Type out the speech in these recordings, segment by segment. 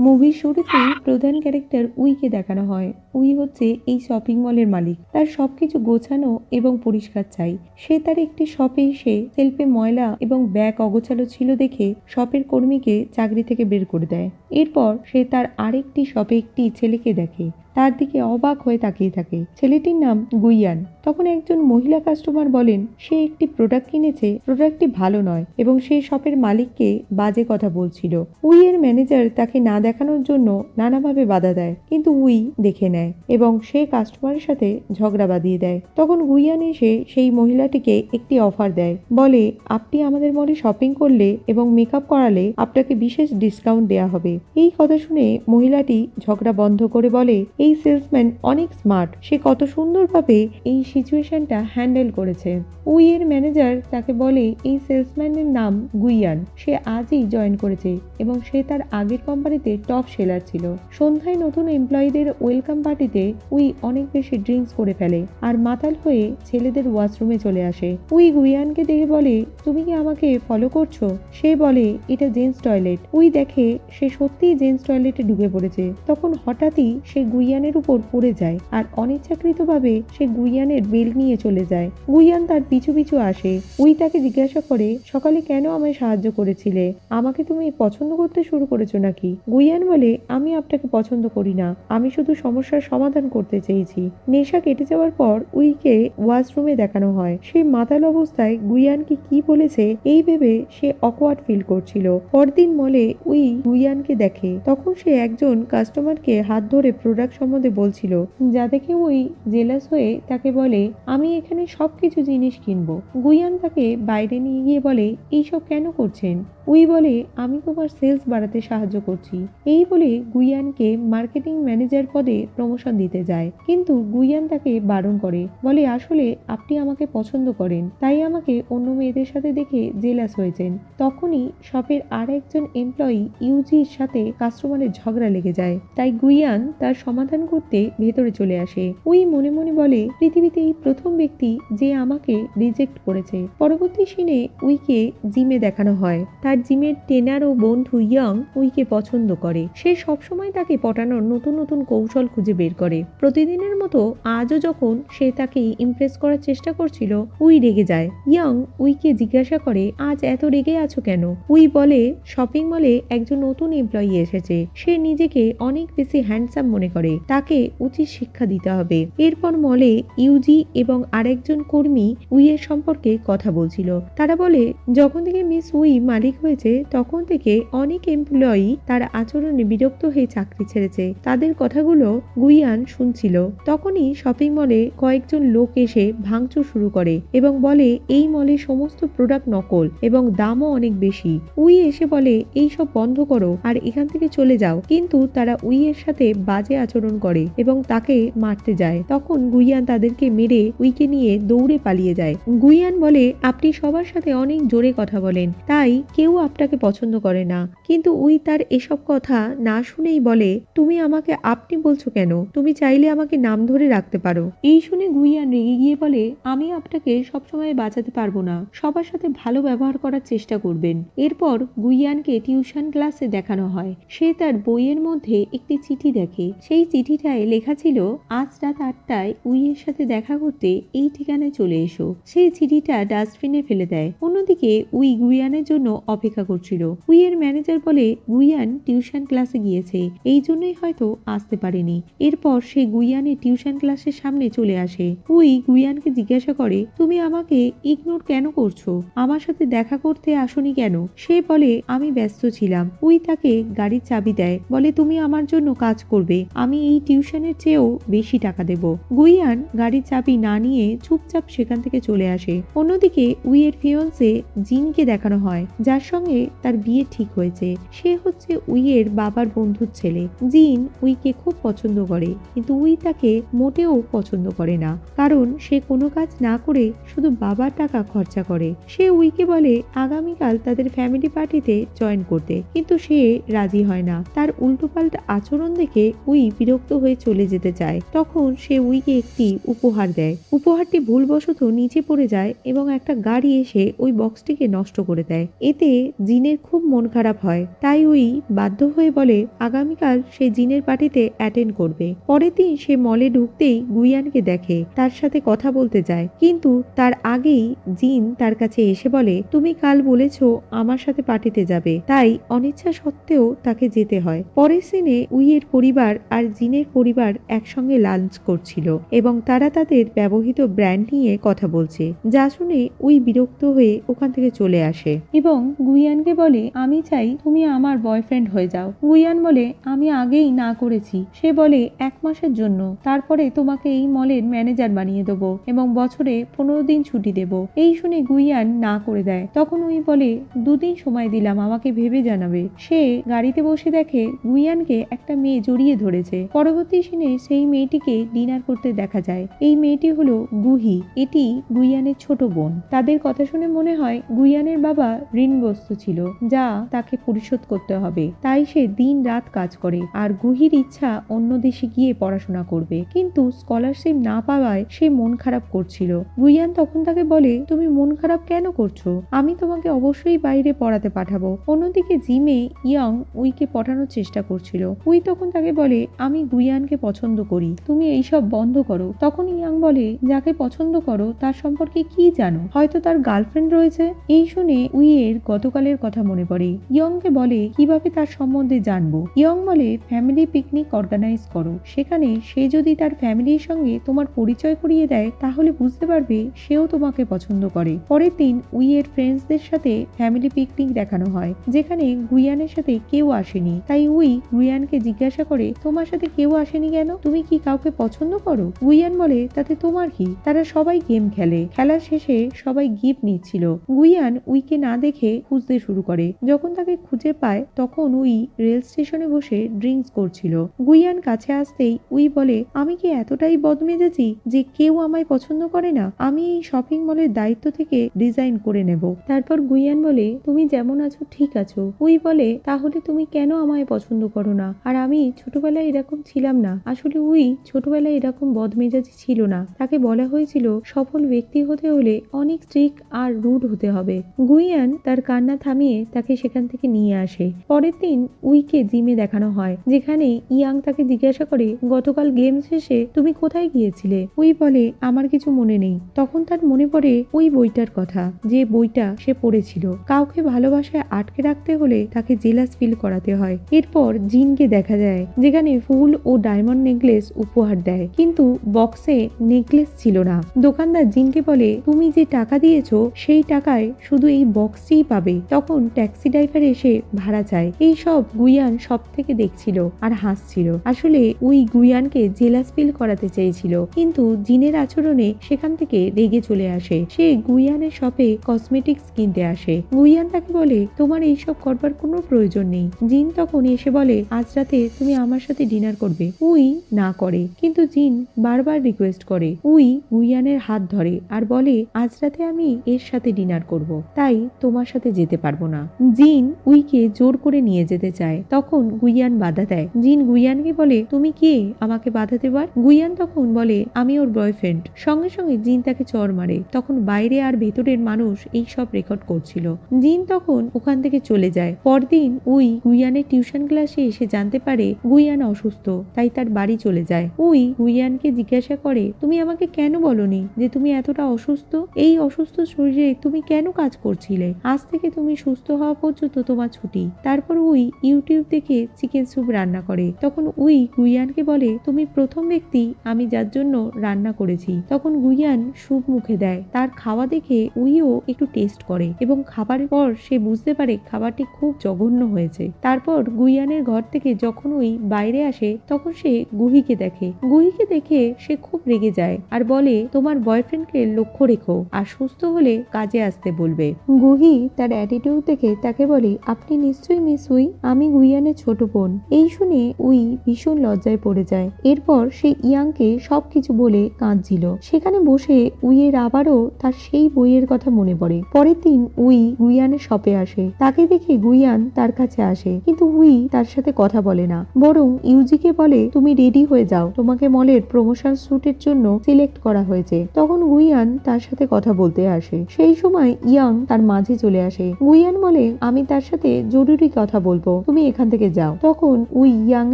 মুভির শুরুতেই প্রধান ক্যারেক্টার উইকে দেখানো হয়। উই হচ্ছে এই শপিং মলের মালিক। তার সবকিছু গোছানো এবং পরিষ্কার চাই। সে তার একটি শপে এসে সেলফে ময়লা এবং ব্যাগ অগোছালো ছিল দেখে শপের কর্মীকে চাকরি থেকে বের করে দেয়। এরপর সে তার আরেকটি শপে একটি ছেলেকে দেখে, তার দিকে অবাক হয়ে তাকিয়ে থাকে। ছেলেটির নাম গুইয়ান। তখন একজন মহিলা কাস্টমার বলেন সে একটি প্রোডাক্ট কিনেছে, প্রোডাক্টটি ভালো নয় এবং সে শপের মালিককে বাজে কথা বলছিল। উই এর ম্যানেজার তাকে না দেখানোর জন্য নানাভাবে বাধা দেয়, কিন্তু উই দেখে নেয় এবং সে কাস্টমারের সাথে ঝগড়া বাঁধিয়ে দেয়। তখন গুইয়ান এসে সেই মহিলাটিকে একটি অফার দেয়, বলে আপনি আমাদের মলে শপিং করলে এবং মেকআপ করালে আপনাকে বিশেষ ডিসকাউন্ট দেওয়া হবে। এই কথা শুনে মহিলাটি ঝগড়া বন্ধ করে বলে এই সেলসম্যান অনেক স্মার্ট, সে কত সুন্দরভাবে এই সিচুয়েশনটা হ্যান্ডেল করেছে। উই এর ম্যানেজার তাকে বলে এই সেলসম্যানের নাম গুইয়ান, সে আজই জয়েন করেছে এবং সে তার আগের কোম্পানিতে টপ সেলার ছিল। সন্ধ্যায় নতুন এমপ্লয়ীদের ওয়েলকাম পার্টিতে উই অনেক বেশি ড্রিঙ্কস করে ফেলে আর মাতাল হয়ে ছেলেদের ওয়াশরুমে চলে আসে। উই গুইয়ানকে দেখে বলে তুমি কি আমাকে ফলো করছো? সে বলে এটা জেন্টস টয়লেট। উই দেখে সে সত্যিই জেন্টস টয়লেটে ঢুকে পড়েছে। তখন হঠাৎই সে গুইয়ানের উপর পড়ে যায় আর অনিচ্ছাকৃতভাবে সে গুইয়ানের বেল্ট নিয়ে চলে যায়। গুইয়ান তার পিছু পিছু আসে। উই তাকে জিজ্ঞাসা করে সকালে কেন আমায় সাহায্য করেছিলে? আমাকে তুমি পছন্দ করতে শুরু করেছো নাকি? গুইয়ান বলে আমি আপনাকে পছন্দ করি না, আমি শুধু সমস্যার সমাধান করতে চেয়েছি। নেশা কেটে যাওয়ার পর উইকে ওয়াশরুমে দেখানো হয়। সে মাতাল অবস্থায় গুইয়ানকে কি বলেছে এই ভেবে সে অকওয়ার্ড ফিল করছিল। পরদিন মলে উই গুইয়ানকে দেখে, তখন সে একজন কাস্টমারকে হাত ধরে প্রোডাক্ট সম্বন্ধে বলছিল, যা দেখে উই জেলাস হয়ে তাকে বলে আমি এখানে সবকিছু জিনিস কিনবো। গুইয়ান তাকে বাইরে নিয়ে গিয়ে বলে এইসব কেন করছেন? উই বলে আমি তোমার সেলস বাড়াতে সাহায্য করছি। এই বলে গুইয়ানকে মার্কেটিং ম্যানেজার পদে প্রমোশন দিতে যায়, কিন্তু গুইয়ান তাকে বারণ করে, বলে আসলে আপনি আমাকে পছন্দ করেন, তাই আমাকে অন্য মেয়েদের সাথে দেখে জেলাস হয়েছেন। তখনই শপের আর একজন এমপ্লয়ি ইউজির সাথে কাস্টমারের ঝগড়া লেগে যায়, তাই গুইয়ান তার সমাধান করতে ভেতরে চলে আসে। উই মনে মনে বলে পৃথিবীতে এই প্রথম ব্যক্তি যে আমাকে রিজেক্ট করেছে। পরবর্তী সিনে উইকে জিমে দেখানো হয়। তার জিমের ট্রেনার ও বন্ধু ইয়ং উইকে পছন্দ করে। সে সবসময় তাকে পটানোর নতুন নতুন কৌশল খুঁজে বের করে। প্রতিদিনের মতো আজও যখন সে তাকে ইমপ্রেস করার চেষ্টা করছিল, উই রেগে যায়। ইয়ং উইকে জিজ্ঞাসা করে আজ এত রেগে আছো কেন? উই বলে শপিং মলে একজন নতুন এমপ্লয়ি এসেছে, সে নিজেকে অনেক বেশি হ্যান্ডসাম মনে করে, তাকে উচিত শিক্ষা দিতে হবে। এরপর মলে ইউজি এবং আরেকজন কর্মী উইয়ের সম্পর্কে কথা বলছিল। তারা বলে যখন থেকে মিস উই মালিক হয়েছে তখন থেকে অনেক এমপ্লয়ি তার আচরণে বিরক্ত হয়ে চাকরি ছেড়েছে। তাদের কথাগুলো গুইয়ান শুনছিল। তখনই শপিং মলে কয়েকজন লোক এসে ভাঙচুর শুরু করে এবং বলে এই মলে সমস্ত প্রোডাক্ট নকল এবং দামও অনেক বেশি। উই এসে বলে এই সব বন্ধ করো আর এখান থেকে চলে যাও, কিন্তু তারা উইয়ের সাথে বাজে আচরণ করে এবং তাকে মারতে যায়। তখন গুইয়ান তাদেরকে মেরে উইকে নিয়ে দৌড়ে পালিয়ে যায়। গুইয়ান বলে আপনি সবার সাথে অনেক জোরে কথা বলেন, তাই কেউ আপনাকে পছন্দ করে না। কিন্তু উই তার এসব কথা না শুনেই বলে তুমি আমাকে আপনি বলছো কেন? তুমি চাইলে আমাকে নাম ধরে রাখতে পারো। এই শুনে গুইয়ান রেগে গিয়ে বলে আমি আপনাকে সবসময় বাঁচাতে পারবো না, সবার সাথে ভালো ব্যবহার করার চেষ্টা করবেন। এরপর গুইয়ানকে টিউশন ক্লাসে দেখানো হয়। সে তার বইয়ের মধ্যে একটি চিঠি দেখে। সেই চিঠিটায় লেখা ছিল আজ রাত 8টায় উইয়ের সাথে দেখা করতে এই ঠিকানায় চলে এসো। সেই চিঠিটা ডাস্টবিনে ফেলে দেয়। অন্যদিকে উই গুইয়ানের জন্য অপেক্ষা করছিল। উইয়ের ম্যানেজার বলে গুইয়ান টিউশন ক্লাসে গিয়েছে, এই জন্যই হয়তো আসতে পারেনি। এরপর সে গুইয়ানের টিউশন ক্লাসের সামনে চলে আসে। উই গুইয়ানকে জিজ্ঞাসা করে তুমি আমাকে ইগনোর কেন করছো? আমার সাথে দেখা করতে আসনি কেন? সে বলে আমি ব্যস্ত ছিলাম। উই তাকে গাড়ির চাবি দেয়, বলে তুমি আমার জন্য কাজ করবে, আমি এই টিউশনের চেয়েও বেশি টাকা দেব। গুইয়ান গাড়ির চাবি না নিয়ে চুপচাপ সেখান থেকে চলে আসে। অন্যদিকে উইয়ের ফিয়ন্সে জিনকে দেখানো হয়, যার সঙ্গে তার বিয়ে ঠিক হয়েছে। সে হচ্ছে উইয়ের বাবার বন্ধুর ছেলে। জিন উইকে খুব পছন্দ করে, কিন্তু উই তাকে মোটেও পছন্দ করে না, কারণ সে কোনো কাজ না করে শুধু বাবার টাকা খরচা করে। সে উইকে বলে আগামীকাল তাদের ফ্যামিলি পার্টিতে জয়েন করতে, কিন্তু সে রাজি হয় না। তার উল্টোপাল্টা আচরণ দেখে উই বিরক্ত হয়ে চলে যেতে চায়। তখন সে উইকে একটি উপহার দেয়। উপহারটি ভুলবশত নিচে পড়ে যায় এবং একটা গাড়ি এসে ওই বক্সটিকে নষ্ট করে দেয়। এতে জিনের খুব মন খারাপ হয়, তাই উই বাধ্য হয়ে বলে আগামীকাল সে জিনের পার্টিতে অ্যাটেন্ড করবে। পরের দিন সে মলে ঢুকতেই গুইয়ানকে দেখে, তার সাথে কথা বলতে যায়, কিন্তু তার আগেই জিন তার কাছে এসে বলে তুমি কাল বলেছো আমার সাথে পার্টিতে যাবে, তাই অনিচ্ছা সত্ত্বেও তাকে যেতে হয়। পরের সিনে উইয়ের পরিবার আর জিনের পরিবার একসঙ্গে লাঞ্চ করছিল এবং তারা তাদের ব্যবহৃত ব্র্যান্ড নিয়ে কথা বলছে, যা শুনে উই বিরক্ত হয়ে ওখান থেকে চলে আসে এবং গুইয়ানকে বলে আমি চাই তুমি আমার বয়ফ্রেন্ড হয়ে যাও। গুইয়ান বলে আমি আগেই না করেছি। সে বলে 1 মাসের জন্য, তারপরে তোমাকে এই মলের ম্যানেজার বানিয়ে দেবো এবং বছরে 15 দিন ছুটি দেব। এই শুনে গুইয়ান না করে দেয়। তখন উই বলে 2 দিন সময় দিলাম, আমাকে ভেবে জানাবে। সে গাড়িতে বসে দেখে গুইয়ানকে একটা মেয়ে জড়িয়ে ধরেছে। পরবর্তী সিনে সেই মেয়েটিকে ডিনার করতে দেখা যায়। এই মেয়েটি হলো গুহি, এটি গুইয়ানের ছোট বোন। তাদের কথা শুনে মনে হয় গুইয়ানের বাবা ঋণগ্রস্ত ছিল, যা তাকে পরিশোধ করতে হবে, তাই সে দিন রাত কাজ করে। আর গুহির ইচ্ছা অন্য দেশে গিয়ে পড়াশোনা করবে, কিন্তু স্কলারশিপ না পাওয়ায় সে মন খারাপ করছিল। গুইয়ান তখন তাকে বলে তুমি মন খারাপ কেন করছো, আমি তোমাকে অবশ্যই বাইরে পড়াতে পাঠাবো। অন্যদিকে জিমে ইয়ং উইকে পটানোর চেষ্টা করছিল। উই তখন তাকে বলে আমি গুইয়ানকে পছন্দ করি, তুমি এইসব বন্ধ করো। তখন ইয়াং বলে যাকে পছন্দ করো তার সম্পর্কে কি জানো, হয়তো তার গার্লফ্রেন্ড রয়েছে। এই শুনে উইয়ের গতকালের কথা মনে পড়ে। ইয়ংকে বলে কিভাবে তার সম্বন্ধে জানবো। ইয়ং বলে ফ্যামিলি পিকনিক অর্গানাইজ করো, সেখানে সে যদি তার ফ্যামিলির সঙ্গে তোমার পরিচয় করিয়ে দেয় তাহলে বুঝতে পারবে সেও তোমাকে পছন্দ করে। পরের দিন উইয়ের ফ্রেন্ডসদের সাথে ফ্যামিলি পিকনিক দেখানো হয়, যেখানে গুইয়ানের সাথে কেউ আসেনি। তাই উই গুইয়ানকে জিজ্ঞাসা করে তোমার সাথে কেউ আসেনি কেন, তুমি কি কাউকে পছন্দ করো? গুইয়ান বলে তাতে তোমার কি, তারা সবাই গেম খেলে। খেলার শেষে সবাই গিফট নিচ্ছিল। গুইয়ান উইকে না দেখে খুঁজতে শুরু করে। যখন তাকে খুঁজে পায় তখন উই রেল স্টেশনে বসে ড্রিঙ্কস করছিল। গুইয়ান কাছে আসতেই উই বলে আমি কি এতটাই বদমেজাজি যে কেউ আমায় পছন্দ করে না, আমি এই শপিং মলের দায়িত্ব থেকে রিজাইন করে নেব। তারপর গুইয়ান বলে তুমি যেমন আছো ঠিক আছো। উই বলে তাহলে তুমি কেন আমায় পছন্দ করো না, আর আমি ছোটবেলায় এরকম ছিলাম না। আসলে উই ছোটবেলায় এরকম বদমেজাজি ছিল না, তাকে বলা হয়েছিল সফল ব্যক্তি হতে হলে অনেক স্ট্রিক্ট আর রুড হতে হবে। গুইয়ান তার কান্না থামিয়ে তাকে সেখান থেকে নিয়ে আসে। পরের দিন উইকে জিমে দেখানো হয়, যেখানে ইয়াং তাকে জিজ্ঞাসা করে গতকাল গেম শেষে তুমি কোথায় গিয়েছিলে। উই বলে আমার কিছু মনে নেই। তখন তার মনে পড়ে ওই বইটার কথা, যে বইটা সে পড়েছিল। কাউকে ভালোবাসায় আটকে রাখতে হলে তাকে জেলাস ফিল করাতে হয়। এরপর জিনকে দেখা যায়, যেখানে ফুল ও ডায়মন্ড নেকলেস উপহার দেয়, কিন্তু বক্সে নেকলেস ছিল না। দোকানদার জিনকে বলে তুমি যে টাকা দিয়েছো সেই টাকায় শুধু এই বক্সটিই পাবে। তখন ট্যাক্সি ড্রাইভার এসে ভাড়া চায়। এই সব গুইয়ান সব থেকে দেখছিল আর হাসছিল। আসলে উই গুইয়ানকে জেলাস ফিল করাতে চেয়েছিল, কিন্তু জিনের আচরণে সেখান থেকে রেগে চলে আসে। সে গুইয়ানের শপে কসমেটিক্স কিনতে আসে। গুইয়ান তাকে বলে তোমার এইসব করবার কোনো প্রয়োজন নেই। জিন তখন এসে বলে আজ রাতে তুমি আমার সাথে ডিনার করবে। উই না করে, কিন্তু জিন বারবার রিকোয়েস্ট করে। উই গুইয়ানের হাত ধরে আর বলে আজ রাতে আমি এর সাথে ডিনার করব, তাই তোমার সাথে যেতে পারবো না। জিন উইকে জোর করে নিয়ে যেতে চায়, তখন গুইয়ান বাধা দেয়। জিন গুইয়ানকে বলে তুমি কে আমাকে বাধা দেবার। গুইয়ান তখন বলে আমি ওর বয়ফ্রেন্ড। সঙ্গে সঙ্গে জিন তাকে চড় মারে। তখন বাইরে আর ভেতরের মানুষ এই সব রেকর্ড করছিল। জিন তখন ওখান থেকে চলে যায়। পরদিন উই গুইয়ানের টিউশন ক্লাসে এসে জানতে পারে গুইয়ান অসুস্থ, তাই তার বাড়ি চলে যায়। উই গুইয়ানকে জিজ্ঞাসা করে তুমি আমাকে কেন বলনি যে তুমি এতটা অসুস্থ, এই অসুস্থ শরীরে তুমি কেন কাজ করছিলে, আজ থেকে তুমি সুস্থ হওয়া পর্যন্ত তোমার ছুটি। তারপর উই ইউটিউব দেখে চিকেন স্যুপ রান্না করে। তখন উই গুইয়ানকে বলে তুমি প্রথম ব্যক্তি আমি যার জন্য রান্না করেছি। তখন গুইয়ান স্যুপ মুখে দেয়। তার খাওয়া দেখে উইও একটু টেস্ট করে এবং খাবারের পর সে বুঝতে পারে খাবারটি খুব জঘন্য হয়েছে। তারপর গুইয়ানের ঘর থেকে যখন উই বাইরে আসে তখন সে গুহিকে দেখে। গুহিকে দেখে সে খুব রেগে যায় আর বলে তোমার বয়ফ্রেন্ডকে লক্ষ্য রেখো আর সুস্থ হলে কাজে আসতে বলবে। গুহি তার অ্যাটিটিউড দেখে তাকে বলে আপনি নিশ্চয়ই মিস উই, আমি গুইয়ানের ছোট বোন। এই শুনে উই ভীষণ লজ্জায় পড়ে যায়। এরপর সে ইয়াংকে সবকিছু বলে কাঁদছিল। সেখানে বসে উইয়ের আবারও তার সেই বইয়ের কথা মনে পড়ে। পরের দিন উই গুইয়ানের শপে আসে। তাকে দেখে গুইয়ান তার কাছে আসে, কিন্তু উই তার সাথে কথা বলে না, বরং ইউজিকে বলে তুমি রেডি হয়ে যাও, তোমাকে মলের প্রমোশন শুটের জন্য সিলেক্ট করা হয়েছে। তখন গুইয়ান তার সাথে কথা বলতে আসে। সেই সময় ইয়াং তার মাঝে চলে আসে। গুইয়ান বলে আমি তার সাথে জরুরি কথা বলবো। দেখো, তুমি এখান থেকে যাও। তখন উই ইয়াং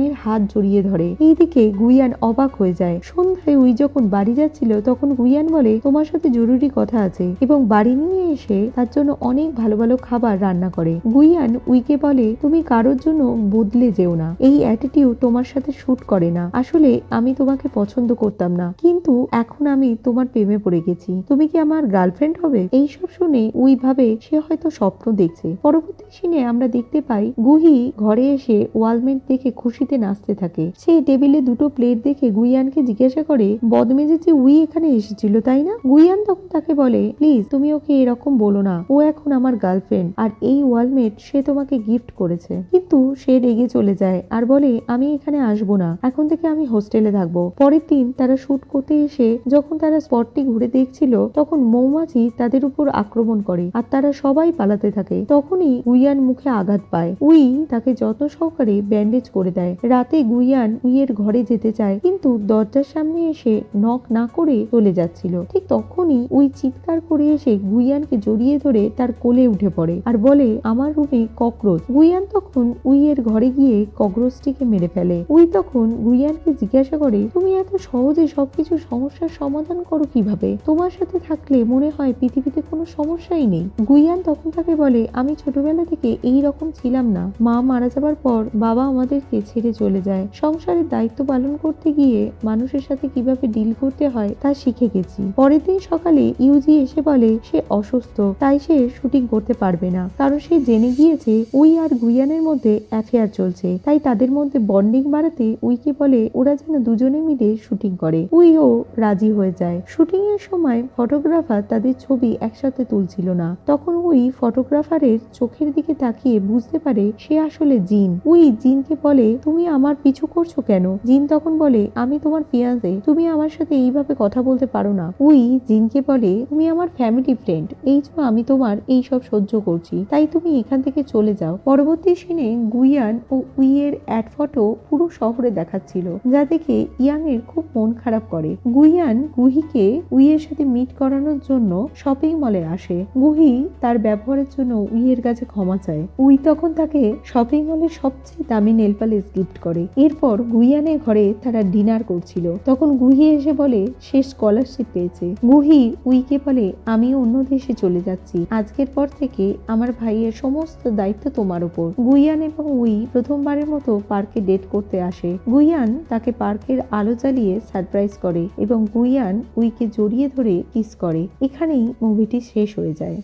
এর হাত জড়িয়ে ধরে। এইদিকে গুইয়ান অবাক হয়ে যায়। সন্ধ্যায় উই যখন বাড়ি যাচ্ছিল তখন গুইয়ান বলে, তোমার সাথে জরুরি কথা আছে, এবং বাড়ি নিয়ে এসে তার জন্য অনেক ভালো ভালো খাবার রান্না করে। গুইয়ান উইকে বলে, তুমি কারোর জন্য বদলে যেও না, এই অ্যাটিটিউড তোমার সাথে শুট করে না। আসলে আমি তোমাকে পছন্দ করতাম না, কিন্তু এখন আমি তোমার প্রেমে পড়ে গেছি। তুমি কি আমার গার্লফ্রেন্ড হবে? এইসব শুনে উই ভাবে সে হয়তো স্বপ্ন দেখছে। পরবর্তী সিনে আমরা দেখতে পাই গুহি ঘরে এসে ওয়ালমেট দেখে খুশিতে নাচতে থাকে। সে টেবিলে দুটো প্লেট দেখে গুইয়ানকে জিজ্ঞাসা করে, বদমেজে উই এখানে এসেছিল তাই না? গুইয়ান তখন তাকে বলে, প্লিজ তুমি ওকে এরকম বলো না, ও এখন আমার গার্লফ্রেন্ড, আর এই ওয়ালমেট সে তোমাকে গিফট করেছে। কিন্তু সে রেগে চলে যায় আর বলে, আমি এখানে আসবো না, এখন থেকে আমি হোস্টেলে থাকবো। পরের দিন তারা শুট করতে এসে যখন তারা স্পটটি ঘুরে দেখছিল তখন মৌমাছি তাদের উপর আক্রমণ করে আর তারা সবাই পালাতে থাকে। তখনই গুইয়ান মুখে আঘাত পায়। উই তাকে যত্ন সহকারে ব্যান্ডেজ করে দেয়। রাতে গুইয়ান উইয়ের ঘরে যেতে চায়, কিন্তু দরজার সামনে এসে নক না করে চলে যাচ্ছিল। ঠিক তখনই উই চিৎকার করে এসে গুইয়ানকে জড়িয়ে ধরে তার কোলে উঠে পড়ে আর বলে, আমার রুমে ককরোচ। গুইয়ান তখন উইয়ের ঘরে গিয়ে ককরোচটিকে মেরে ফেলে। উই তখন গুইয়ানকে জিজ্ঞাসা করে, তুমি এত সহজে সবকিছু সমস্যার সমাধান করো কিভাবে? তোমার সাথে থাকলে মনে হয় পৃথিবীতে কোনো সমস্যাই নেই। গুইয়ান তখন তাকে বলে, আমি ছোটবেলা থেকে এই রকম ছিলাম না। মা মারা যাবার পর বাবা আমাদেরকে ছেড়ে চলে যায়। সংসারের দায়িত্ব পালন করতে গিয়ে মানুষের সাথে কিভাবে ডিল করতে হয় তা শিখে গেছি। পরের দিন সকালে ইউজি এসে বলে সে অসুস্থ, তাই সে শুটিং করতে পারবে না, কারণ সে জেনে গিয়েছে উই আর গুইয়ানের মধ্যে অ্যাফেয়ার চলছে। তাই তাদের মধ্যে বন্ডিং বাড়াতে উইকে বলে ওরা যেন দুজনে মিলে শুটিং করে। উইও রাজি হয়ে যায়। শুটিং এর সময় ফটোগ্রাফার তাদের ছবি একসাথে তুলছিল না। তখন উই ফটোগ্রাফারের চোখের দিকে তাকিয়ে বুঝতে পারে সে আসলে জিন। উই জিনকে বলে, তুমি আমার পিছু করছো কেন? জিন তখন বলে, আমি তোমার ফিয়ান্সে, তুমি আমার সাথে এইভাবে কথা বলতে পারো না। উই জিনকে বলে, তুমি আমার ফ্যামিলি ফ্রেন্ড, এই জন্য আমি তোমার এই সব সহ্য করছি, তাই তুমি এখান থেকে চলে যাও। পরবর্তী সিনে গুইয়ান ও উইয়ের অ্যাড ফটো পুরো শহরে দেখাচ্ছিল, যা দেখে ইয়াং এর খুব মন খারাপ করে। গুইয়ান গুহিকে উইয়ের সাথে মিট করানোর জন্য শপিং মলে আসে। গুহি তার ব্যবহারের জন্য উইয়ের কাছে ক্ষমা চায়। উই তখন তাকে শপিং মলের সবচেয়ে দামি নেল পালিশ গিফট করে। এরপর গুইয়ানের ঘরে তারা ডিনার করছিল। তখন গুহি এসে বলে সে স্কলারশিপ পেয়েছে। গুহি উইকে বলে, আমি অন্য দেশে চলে যাচ্ছি, আজকের পর থেকে আমার ভাইয়ের সমস্ত দায়িত্ব তোমার উপর। গুইয়ান এবং উই প্রথমবারের মতো পার্কে ডেট করতে আসে। গুইয়ান তাকে পার্কের আলো জ্বালিয়ে সারপ্রাইজ করে এবং গুইয়ান উইকে জড়িয়ে ধরে কিস করে। এখানেই মুভিটি শেষ হয়ে যায়।